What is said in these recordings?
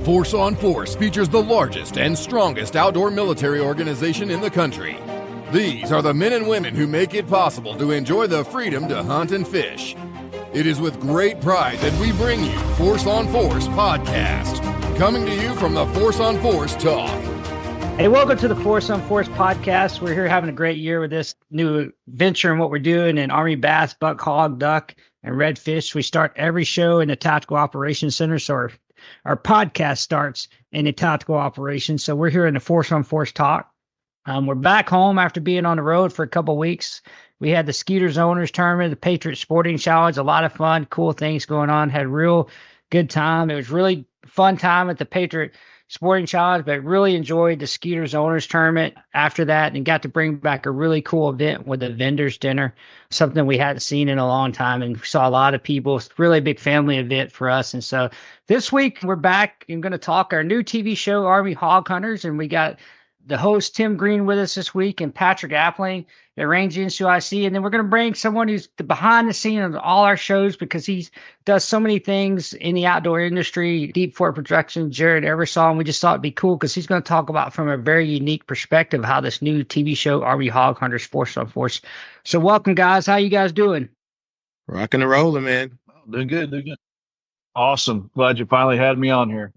Force on Force features the largest and strongest outdoor military organization in the country. These are the men and women who make it possible to enjoy the freedom to hunt and fish. It is with great pride that we bring you Force on Force podcast, coming to you from the Force on Force Talk. Hey, welcome to the Force on Force podcast. We're here having a great year with this new venture and what we're doing in Army bass, buck, hog, duck, and redfish. We start every show in the Tactical Operations Center, so our podcast starts in the Tactical Operations. So we're here in the Force on Force Talk. We're back home after being on the road for a couple of weeks. We had the Skeeter's Owners Tournament, the Patriot Sporting Challenge, a lot of fun, cool things going on. Had a real good time. It was really fun time at the Patriot Sporting Challenge, but really enjoyed the Skeeter's Owners Tournament after that and got to bring back a really cool event with a vendor's dinner, something we hadn't seen in a long time. And we saw a lot of people. It's really a big family event for us. And so this week we're back and going to talk our new TV show, Army Hog Hunters. And we got the host, Tim Green, with us this week, and Patrick Appling at Range NCOIC. And then we're going to bring someone who's behind the scene of all our shows because he does so many things in the outdoor industry, deep forward projection, Jared Eversole. And we just thought it'd be cool because he's going to talk about from a very unique perspective how this new TV show, ArmyHogHunters Force on Force. So welcome, guys. How you guys doing? Rocking and rolling, man. Doing good. Awesome. Glad you finally had me on here.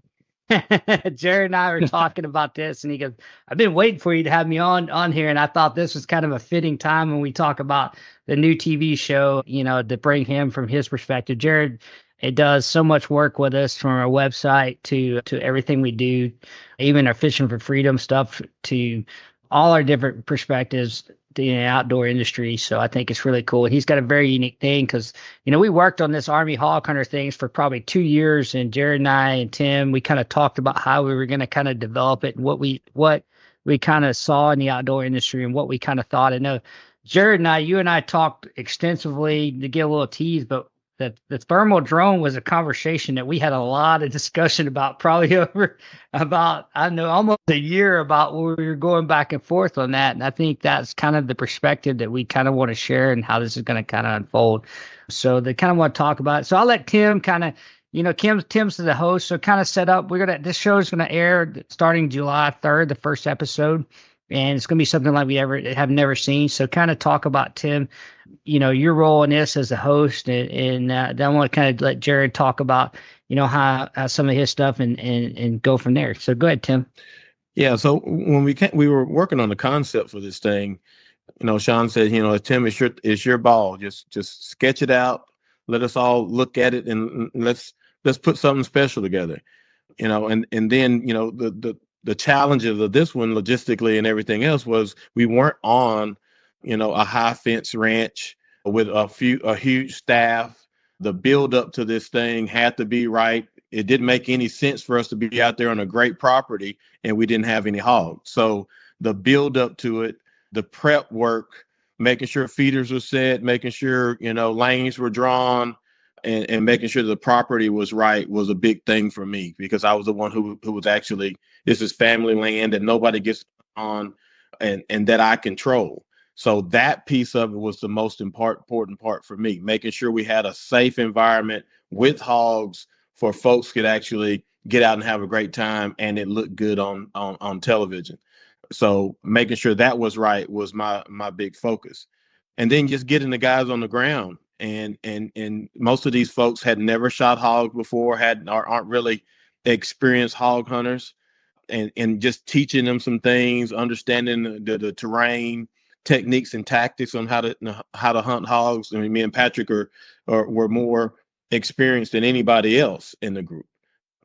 Jared and I were talking about this, and he goes, I've been waiting for you to have me on here, and I thought this was kind of a fitting time when we talk about the new TV show, to bring him from his perspective. Jared, it does so much work with us from our website to everything we do, even our Fishing for Freedom stuff, to all our different perspectives in the outdoor industry. So I think it's really cool. He's got a very unique thing because, we worked on this Army Hog Hunter things for probably 2 years, and Jared and I and Tim, we kind of talked about how we were going to kind of develop it and what we kind of saw in the outdoor industry and what we kind of thought. I know Jared and I, you and I talked extensively to get a little tease, but the thermal drone was a conversation that we had a lot of discussion about, probably over about, almost a year, about where we were going back and forth on that. And I think that's kind of the perspective that we kind of want to share and how this is going to kind of unfold. So they kind of want to talk about it. So I'll let Tim kind of, Tim's the host. So kind of set up, this show is going to air starting July 3rd, the first episode. And it's going to be something like we have never seen. So kind of talk about, Tim, your role in this as a host. And then I want to kind of let Jared talk about, how some of his stuff and go from there. So go ahead, Tim. Yeah. So when we were working on the concept for this thing, Sean said, Tim, it's your ball. Just sketch it out. Let us all look at it and let's put something special together, and then, the challenges of this one logistically and everything else was we weren't on, a high fence ranch with a huge staff. The build up to this thing had to be right. It didn't make any sense for us to be out there on a great property and we didn't have any hogs. So the build up to it, the prep work, making sure feeders were set, making sure, lanes were drawn, and making sure the property was right was a big thing for me because I was the one who was actually, this is family land that nobody gets on and that I control. So that piece of it was the most important part for me, making sure we had a safe environment with hogs for folks could actually get out and have a great time and it looked good on television. So making sure that was right was my big focus. And then just getting the guys on the ground. And most of these folks had never shot hogs before, aren't really experienced hog hunters, and just teaching them some things, understanding the terrain, techniques and tactics on how to hunt hogs. I mean, me and Patrick were more experienced than anybody else in the group.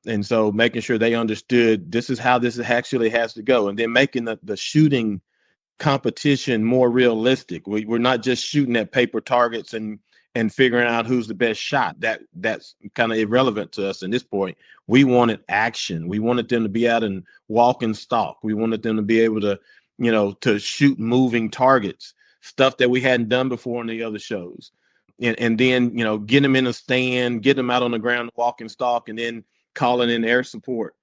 And so making sure they understood this is how this actually has to go. And then making the shooting competition more realistic. We're not just shooting at paper targets and figuring out who's the best shot. That's kind of irrelevant to us at this point. We wanted action. We wanted them to be out and walk and stalk. We wanted them to be able to, to shoot moving targets, stuff that we hadn't done before in the other shows. And then, get them in a stand, get them out on the ground, walk and stalk, and then calling in air support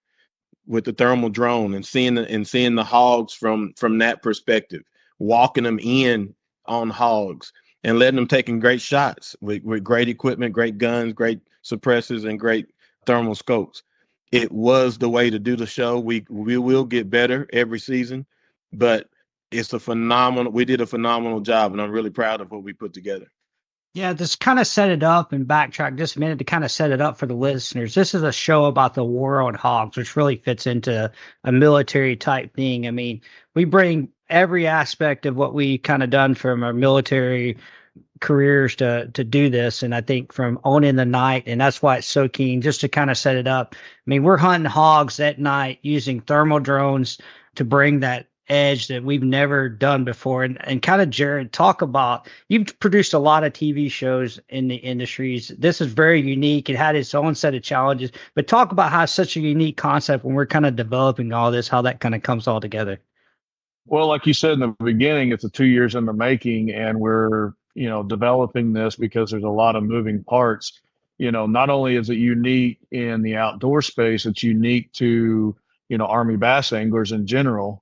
with the thermal drone and seeing the hogs from that perspective, walking them in on hogs and letting them taking great shots with great equipment, great guns, great suppressors, and great thermal scopes. it was the way to do the show. We will get better every season, but it's we did a phenomenal job, and I'm really proud of what we put together. Yeah, just kind of set it up and backtrack just a minute to kind of set it up for the listeners. This is a show about the war on hogs, which really fits into a military type thing. I mean, we bring every aspect of what we kind of done from our military careers to do this. And I think from owning the night, and that's why it's so keen, just to kind of set it up. I mean, we're hunting hogs at night using thermal drones to bring that edge that we've never done before. And kind of, Jared, talk about, you've produced a lot of TV shows in the industries. This is very unique. It had its own set of challenges, but talk about how such a unique concept when we're kind of developing all this, how that kind of comes all together. Well, like you said in the beginning, it's 2 years in the making, and we're, developing this because there's a lot of moving parts. Not only is it unique in the outdoor space, it's unique to, Army bass anglers in general.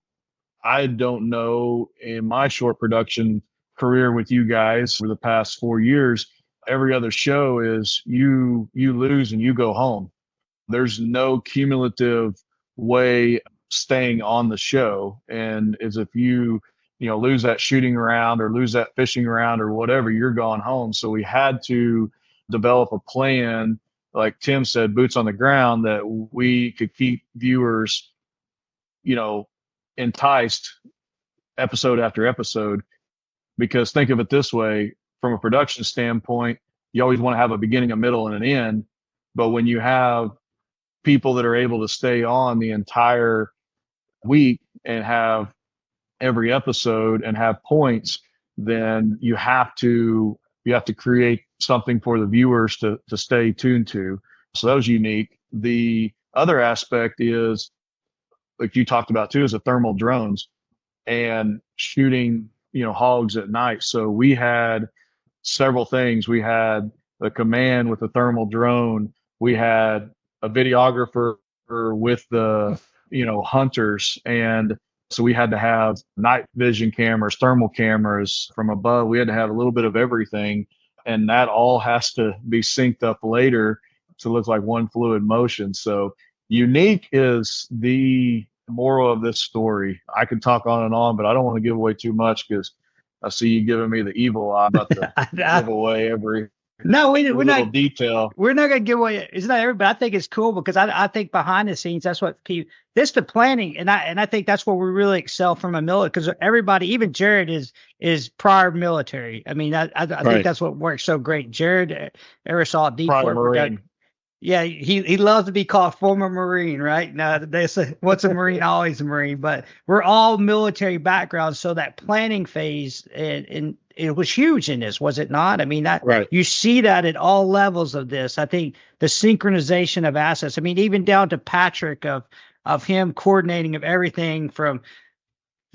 I don't know, in my short production career with you guys for the past 4 years, every other show is you lose and you go home. There's no cumulative way staying on the show. And as if you lose that shooting round or lose that fishing round or whatever, you're gone home. So we had to develop a plan, like Tim said, boots on the ground, that we could keep viewers, enticed episode after episode. Because think of it this way, from a production standpoint, you always want to have a beginning, a middle, and an end. But when you have people that are able to stay on the entire week and have every episode and have points, then you have to create something for the viewers to stay tuned to. So that was unique. The other aspect is, like you talked about too, is the thermal drones and shooting, hogs at night. So we had several things. We had the command with the thermal drone. We had a videographer with the, hunters. And so we had to have night vision cameras, thermal cameras from above. We had to have a little bit of everything. And that all has to be synced up later to look like one fluid motion. So unique is the moral of this story. I could talk on and on, but I don't want to give away too much because I see you giving me the evil eye about to give away every we're not detail. We're not going to give away. It's not everybody. I think it's cool because I think behind the scenes, that's what people, this the planning. And I think that's where we really excel from a military, because everybody, even Jared is prior military. I mean, I think that's what works so great. Jared Eversole, deep Marine. Yeah, he loves to be called former Marine, right? Now they say, what's a Marine? Always a Marine. But we're all military backgrounds, so that planning phase and it was huge in this, was it not? I mean, you see that at all levels of this. I think the synchronization of assets. I mean, even down to Patrick of him coordinating of everything from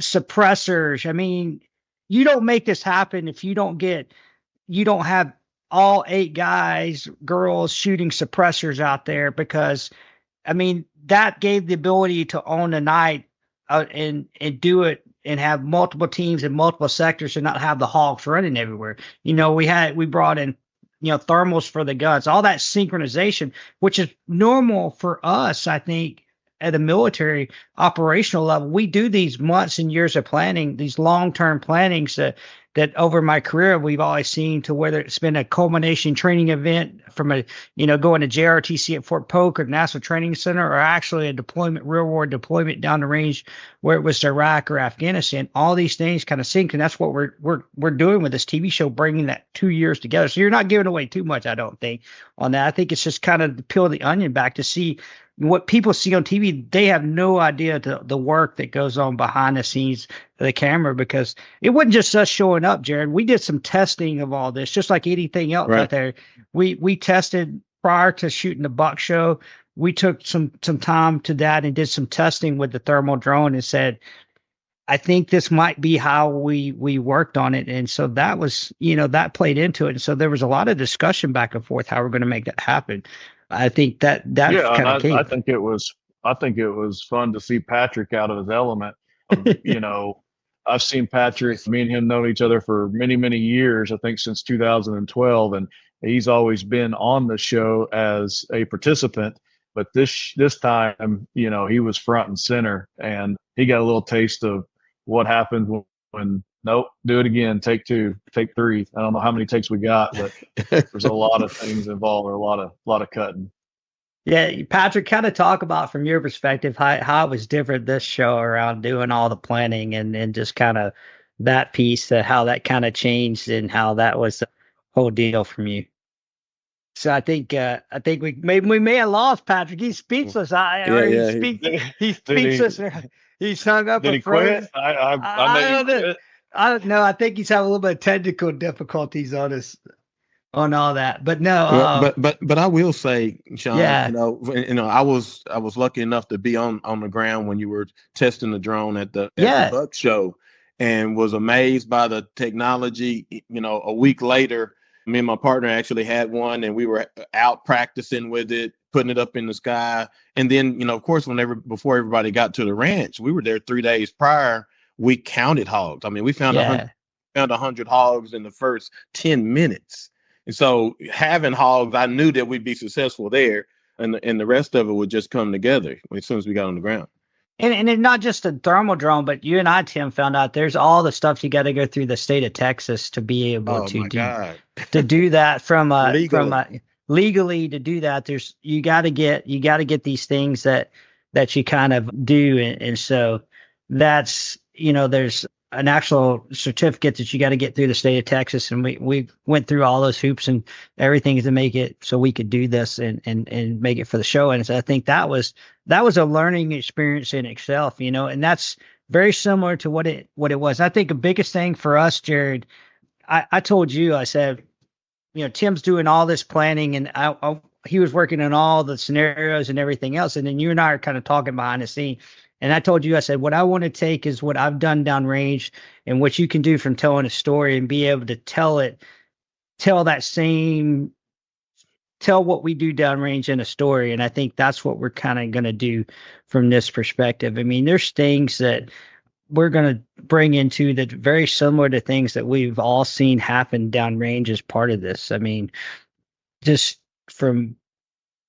suppressors. I mean, you don't make this happen if you don't have all 8 guys, girls shooting suppressors out there, because I mean, that gave the ability to own the night and do it and have multiple teams in multiple sectors and not have the hogs running everywhere. We brought in, thermals for the guns, all that synchronization, which is normal for us, I think, at a military operational level. We do these months and years of planning, these long-term plannings that over my career, we've always seen, to whether it's been a culmination training event from going to JRTC at Fort Polk or National Training Center, or actually a deployment, real world deployment down the range where it was Iraq or Afghanistan. All these things kind of sync, and that's what we're doing with this TV show, bringing that 2 years together. So you're not giving away too much, I don't think, on that. I think it's just kind of to peel the onion back to see what people see on TV. They have no idea the work that goes on behind the scenes of the camera, because it wasn't just us showing up, Jared. We did some testing of all this, just like anything else out there. We tested prior to shooting the buck show. We took some time to that and did some testing with the thermal drone and said, I think this might be how we worked on it. And so that was, that played into it. And so there was a lot of discussion back and forth how we're going to make that happen. I think that's kind of key. I think it was fun to see Patrick out of his element. I've seen Patrick, me and him know each other for many, many years, I think since 2012. And he's always been on the show as a participant. But this time, you know, he was front and center, and he got a little taste of what happens when nope, do it again, take two, take three. I don't know how many takes we got, but there's a lot of things involved, or a lot of cutting. Yeah, Patrick, kind of talk about from your perspective how it was different this show around doing all the planning and just kind of that piece, how that kind of changed and how that was the whole deal from you. So I think we may have lost Patrick. He's speechless. He's speechless. He's hung up. Did he quit? I don't know. I think he's having a little bit of technical difficulties on all that. But no. But I will say, Sean, yeah. I was lucky enough to be on the ground when you were testing the drone at the Buck show, and was amazed by the technology. You know, a week later, me and my partner actually had one, and we were out practicing with it, putting it up in the sky. And then, you know, of course, before everybody got to the ranch, we were there 3 days prior. We counted hogs. I mean, we found 100 hogs in the first 10 minutes. And so having hogs, I knew that we'd be successful there, and the rest of it would just come together as soon as we got on the ground. And it's not just a thermal drone, but you and I, Tim, found out there's all the stuff you got to go through the state of Texas to be able to do that from legally to do that. You got to get these things that you kind of do, and so that's, you know, there's an actual certificate that you got to get through the state of Texas, and we went through all those hoops and everything to make it so we could do this and make it for the show. And so I think that was a learning experience in itself, you know, and that's very similar to what it was. I think the biggest thing for us, Jared, I told you, I said, you know, Tim's doing all this planning, and he was working on all the scenarios and everything else, and then you and I are kind of talking behind the scene. And I told you, I said, what I want to take is what I've done downrange and what you can do from telling a story and be able to tell what we do downrange in a story. And I think that's what we're kind of going to do from this perspective. I mean, there's things that we're going to bring into that very similar to things that we've all seen happen downrange as part of this. I mean, just from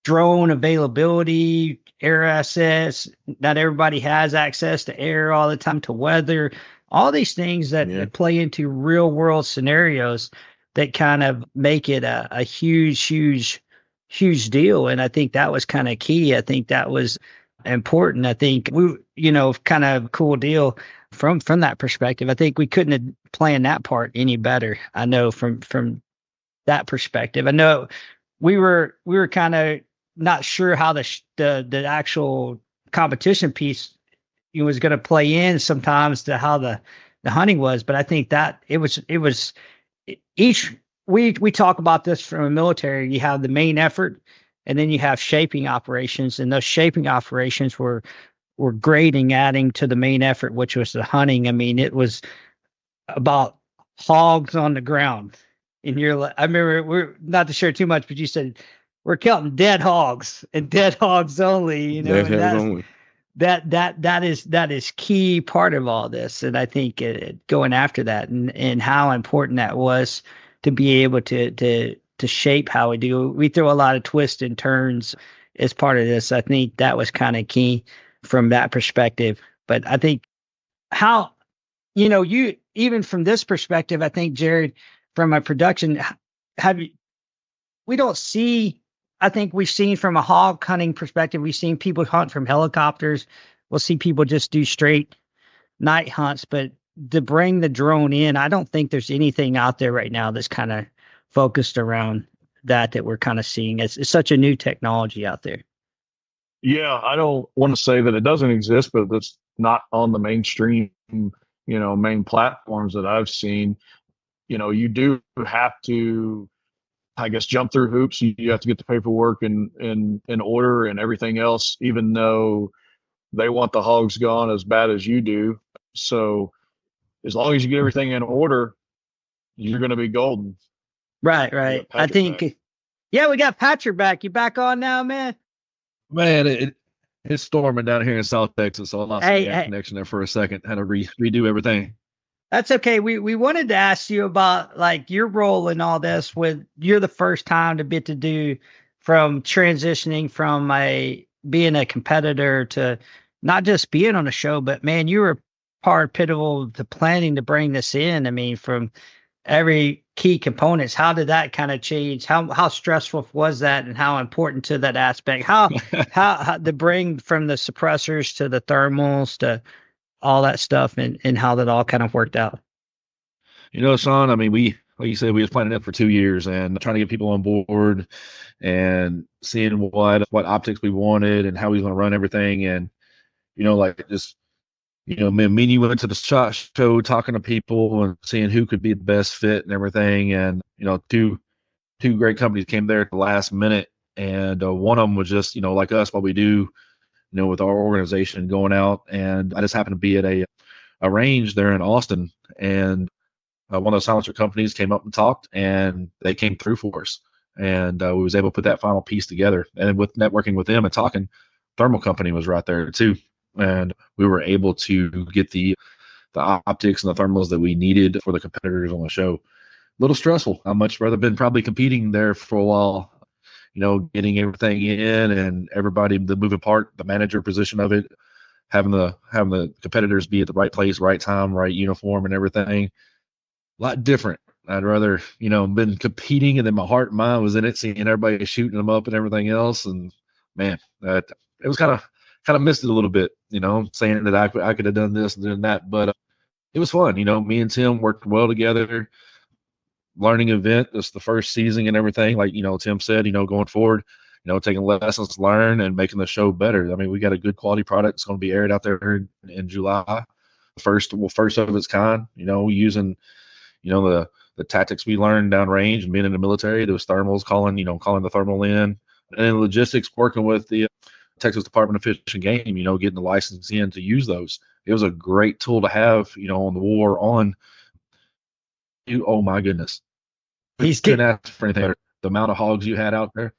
drone availability, air assets, not everybody has access to air all the time, to weather, all these things that play into real world scenarios that kind of make it a huge deal. And I think that was kind of key. I think that was important. I think we, you know, kind of cool deal from that perspective. I think we couldn't have planned that part any better. I know from that perspective. I know we were kind of not sure how the actual competition piece was going to play in sometimes to how the hunting was, but I think that it was we talk about this from a military. You have the main effort, and then you have shaping operations, and those shaping operations were grading, adding to the main effort, which was the hunting. I mean, it was about hogs on the ground. I remember, we're not to share too much, but you said, we're counting dead hogs and dead hogs only, you know, and that is key part of all this. And I think going after that and how important that was to be able to shape how we do. We throw a lot of twists and turns as part of this. I think that was kind of key from that perspective. But I think how, you know, you, even from this perspective, I think, Jared, from a production, I think we've seen from a hog hunting perspective, we've seen people hunt from helicopters. We'll see people just do straight night hunts, but to bring the drone in, I don't think there's anything out there right now that's kind of focused around that we're kind of seeing. It's such a new technology out there. Yeah, I don't want to say that it doesn't exist, but it's not on the mainstream, you know, main platforms that I've seen. You know, you do have to, I guess, jump through hoops. You have to get the paperwork in order and everything else, even though they want the hogs gone as bad as you do. So as long as you get everything in order, you're going to be golden. Right. I think, yeah, we got Patrick back. You back on now, man? Man, it's storming down here in South Texas, so I lost the connection there for a second. Had to redo everything. That's okay. We wanted to ask you about like your role in all this. You're the first time to do from transitioning from being a competitor to not just being on a show, but man, you were pivotal to planning to bring this in. I mean, from every key components, how did that kind of change? How stressful was that, and how important to that aspect? How to bring from the suppressors to the thermals to all that stuff, and how that all kind of worked out. Sean, I mean, like you said, we was planning it for 2 years and trying to get people on board and seeing what optics we wanted and how we was going to run everything. And, like just, me and you went to the SHOT Show talking to people and seeing who could be the best fit and everything. And, two great companies came there at the last minute. And one of them was just, like us, what we do, with our organization going out. And I just happened to be at a range there in Austin. And one of the silencer companies came up and talked, and they came through for us. And we was able to put that final piece together. And with networking with them and talking, Thermal Company was right there too. And we were able to get the optics and the thermals that we needed for the competitors on the show. A little stressful. I'd much rather been probably competing there for a while, getting everything in and everybody, the moving part, the manager position of it, having the competitors be at the right place, right time, right uniform and everything. A lot different. I'd rather, been competing, and then my heart and mind was in it, seeing everybody shooting them up and everything else. And man, it was kind of missed it a little bit, saying that I could have done this and done that, but it was fun. Me and Tim worked well together. Learning event. It's the first season and everything. Like, Tim said, going forward, taking lessons learned and making the show better. I mean, we got a good quality product. It's going to be aired out there in July. First of its kind, using, the tactics we learned downrange and being in the military, those thermals, calling the thermal in, and then logistics, working with the Texas Department of Fish and Game, getting the license in to use those. It was a great tool to have, on the war on. Oh my goodness. Couldn't ask for anything better. The amount of hogs you had out there,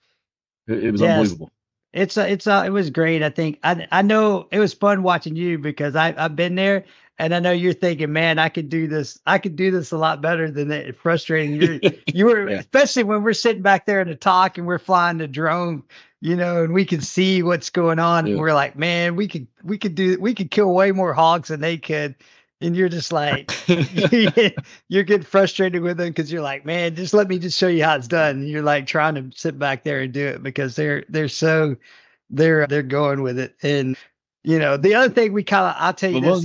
it was unbelievable. It was great. I think I know it was fun watching you, because I've been there, and I know you're thinking, man, I could do this a lot better than that. It's frustrating. You were yeah. Especially when we're sitting back there in the talk and we're flying the drone, and we can see what's going on. Yeah. And we're like, man, we could kill way more hogs than they could. And you're just like, you're getting frustrated with them, because you're like, man, just let me just show you how it's done. And you're like trying to sit back there and do it, because they're going with it. And the other thing I'll tell you this,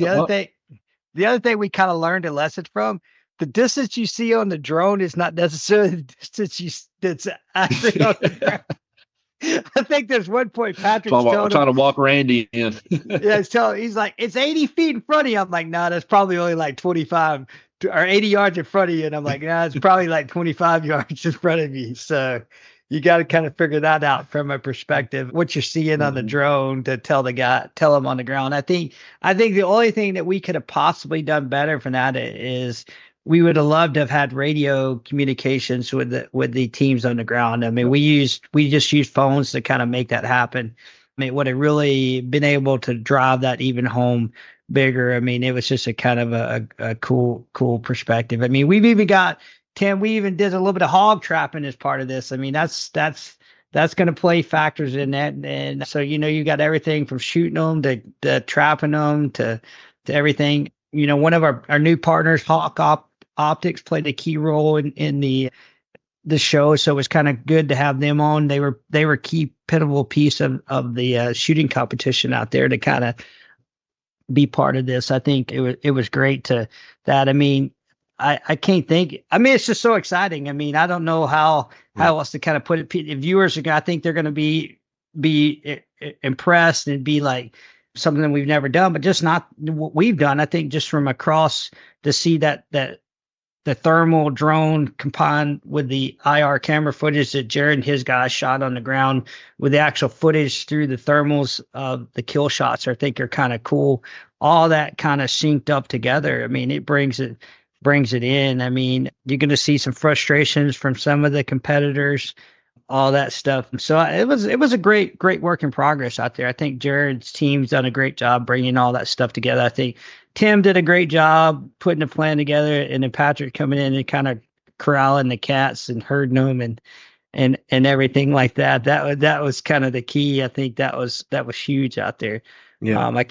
the other thing we kind of learned a lesson from, the distance you see on the drone is not necessarily the distance that's actually on the ground. I think there's one point Patrick's trying to walk Randy in. Yeah, he's like, it's 80 feet in front of you. I'm like, no, that's probably only like 25 or 80 yards in front of you. And I'm like, no, it's probably like 25 yards in front of me. So you got to kind of figure that out from a perspective, what you're seeing on the drone, to tell him on the ground. I think the only thing that we could have possibly done better from that is we would have loved to have had radio communications with the teams on the ground. I mean, we just used phones to kind of make that happen. I mean, it would have really been able to drive that even home bigger. I mean, it was just a kind of a cool perspective. I mean, we've even got Tim. We even did a little bit of hog trapping as part of this. I mean, that's going to play factors in that. And so, you got everything from shooting them to trapping them to everything. One of our new partners, Hawk Optics, played a key role in the show, so it was kind of good to have them on. They were key pivotal piece of the shooting competition out there to kind of be part of this. I think it was great to that. I mean, I can't think. I mean, it's just so exciting. I mean, I don't know how else to kind of put it. The viewers I think they're going to be impressed and be like, something that we've never done, but just not what we've done. I think just from across to see that the thermal drone combined with the IR camera footage that Jared and his guys shot on the ground with the actual footage through the thermals of the kill shots, I think are kind of cool. All that kind of synced up together. I mean, it brings it in. I mean, you're going to see some frustrations from some of the competitors, all that stuff. So it was a great work in progress out there. I think Jared's team's done a great job bringing all that stuff together. I think Tim did a great job putting a plan together, and then Patrick coming in and kind of corralling the cats and herding them. And and everything like that. That was kind of the key. I think that was huge out there. Yeah.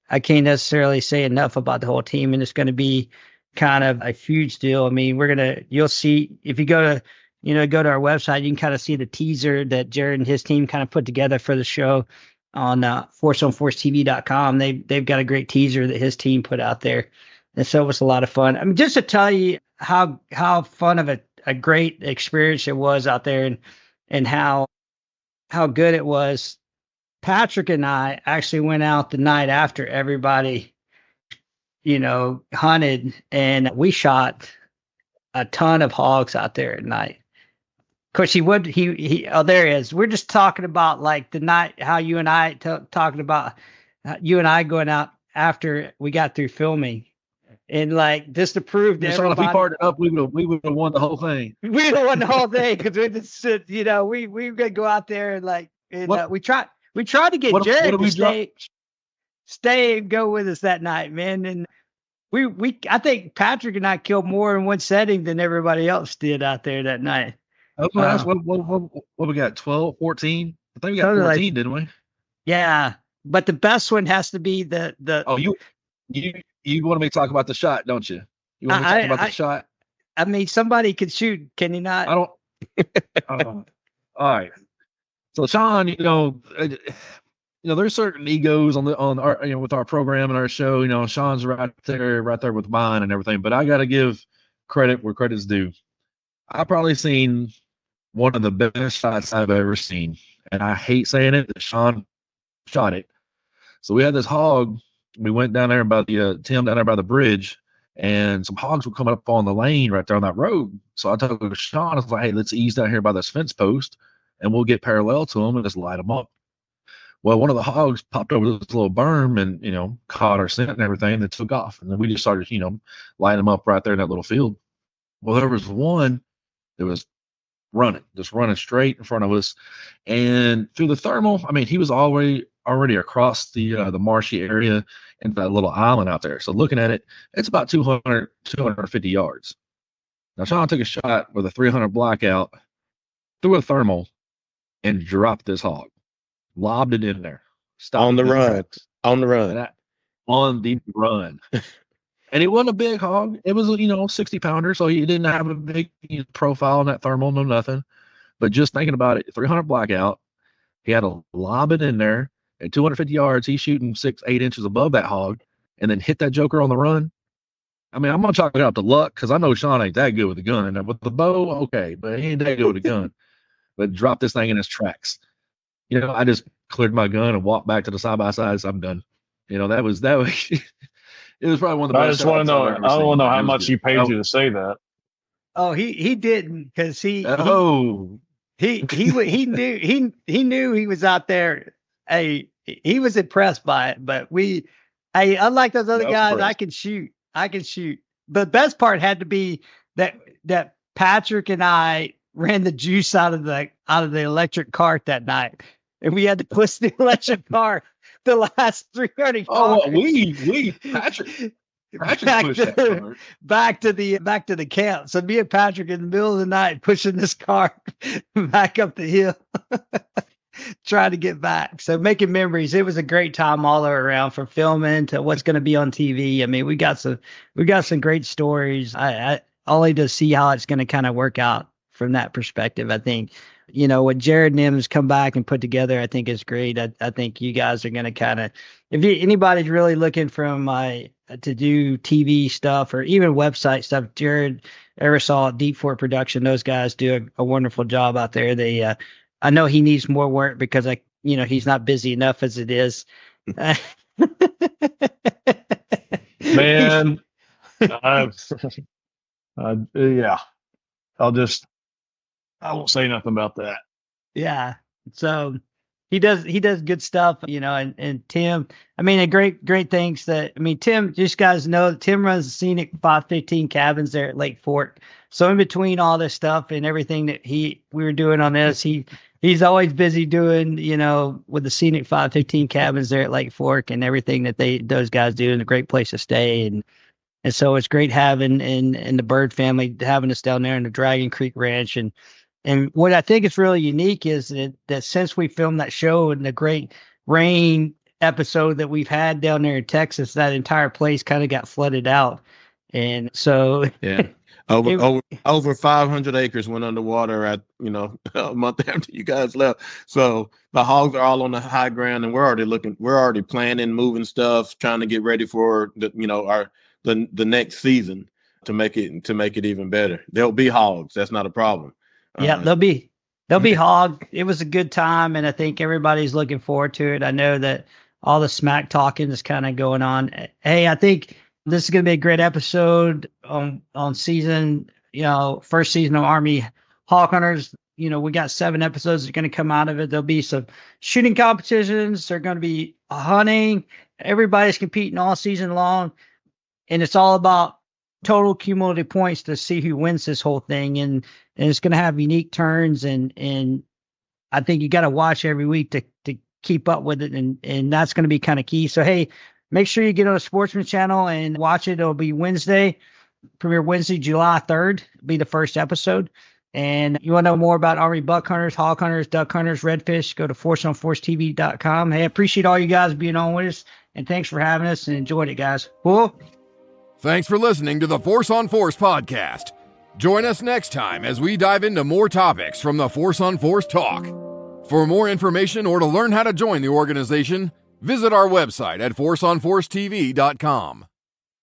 I can't necessarily say enough about the whole team, and it's going to be kind of a huge deal. I mean, you'll see if you go to our website, you can kind of see the teaser that Jared and his team kind of put together for the show on forceonforcetv.com. They've got a great teaser that his team put out there. And so it was a lot of fun. I mean, just to tell you how fun of a great experience it was out there, and how good it was. Patrick and I actually went out the night after everybody, hunted, and we shot a ton of hogs out there at night. Of course, there he is. We're just talking about like the night, how you and I talking about you and I going out after we got through filming. And like just to prove that if he partnered up, we would have won the whole thing. We would have won the whole thing because we just we gonna go out there and we tried to get Jared to stay and go with us that night, man. And I think Patrick and I killed more in one setting than everybody else did out there that night. What we got? 12, 14? I think we got 14, didn't we? Yeah, but the best one has to be the. Oh, you want me to talk about the shot, don't you? You want me to talk about the shot? I mean, somebody can shoot, can he not? I don't. All right. So Sean, there's certain egos on our with our program and our show. Sean's right there with mine and everything. But I got to give credit where credit's due. I've probably seen one of the best shots I've ever seen, and I hate saying it. Sean shot it. So we had this hog. We went down there by the Tim down there by the bridge, and some hogs were coming up on the lane right there on that road. So I told Sean, I was like, "Hey, let's ease down here by this fence post, and we'll get parallel to them and just light them up." Well, one of the hogs popped over this little berm and caught our scent and everything, and then took off. And then we just started lighting them up right there in that little field. Well, there was one that was running straight in front of us, and through the thermal, I mean, he was already across the marshy area into that little island out there. So looking at it, it's about 250 yards. Now Sean took a shot with a 300 blackout through a thermal and dropped this hog, lobbed it in there. On the run. On the run. And it wasn't a big hog. It was 60 pounder, so he didn't have a big profile in that thermal, no nothing. But just thinking about it, 300 blackout, he had to lob it in there. At 250 yards, he's shooting 6-8 inches above that hog, and then hit that joker on the run. I mean, I'm gonna chalk it out to luck because I know Sean ain't that good with the gun, and with the bow, okay, but he ain't that good with the gun. But drop this thing in his tracks. I just cleared my gun and walked back to the side by sides. I'm done. That was. It was probably one of the best. I just want to know. I don't want to know how much he paid you to say that. Oh, he didn't because he knew he was out there. Hey, he was impressed by it, but unlike those other guys, I can shoot. The best part had to be that Patrick and I ran the juice out of the electric cart that night, and we had to push the electric cart the last 300 yards. Oh, Patrick back to the camp. So me and Patrick in the middle of the night pushing this cart back up the hill. Trying to get back. So making memories. It was a great time all the way around, from filming to what's going to be on TV. I mean, we got some great stories. I only to see how it's going to kind of work out from that perspective. I think, what Jared and him has come back and put together, I think is great. I think you guys are going to kind of, if anybody's really looking from to do TV stuff or even website stuff, Jared Eversole at Deep Fort Production, those guys do a wonderful job out there. They, I know he needs more work because he's not busy enough as it is. Man, yeah. I won't say nothing about that. Yeah. So he does good stuff, and Tim, I mean, great things Tim, just guys know that Tim runs the scenic 515 cabins there at Lake Fork. So in between all this stuff and everything that we were doing on this, he's always busy doing, with the scenic 515 cabins there at Lake Fork and everything that those guys do, and a great place to stay. And so it's great having in the Bird family, having us down there in the Dragon Creek Ranch. And And what I think is really unique is that since we filmed that show and the great rain episode that we've had down there in Texas, that entire place kind of got flooded out. And so yeah, over 500 acres went underwater at a month after you guys left. So the hogs are all on the high ground, and we're already planning, moving stuff, trying to get ready for the next season to make it even better. There'll be hogs. That's not a problem. Yeah, they'll be hog. It was a good time, and I think everybody's looking forward to it. I know that all the smack talking is kind of going on. Hey, I think this is going to be a great episode on season, first season of Army Hog Hunters. We got 7 episodes that are going to come out of it. There'll be some shooting competitions. There's going to be hunting. Everybody's competing all season long, and it's all about total cumulative points to see who wins this whole thing. And it's going to have unique turns. And I think you got to watch every week to keep up with it. And that's going to be kind of key. So, hey, make sure you get on the Sportsman Channel and watch it. It'll be premiere Wednesday, July 3rd, be the first episode. And you want to know more about Army buck hunters, hog hunters, duck hunters, redfish, go to forceonforcetv.com. Hey, I appreciate all you guys being on with us. And thanks for having us, and enjoyed it, guys. Cool. Thanks for listening to the Force on Force podcast. Join us next time as we dive into more topics from the Force on Force talk. For more information or to learn how to join the organization, visit our website at forceonforcetv.com.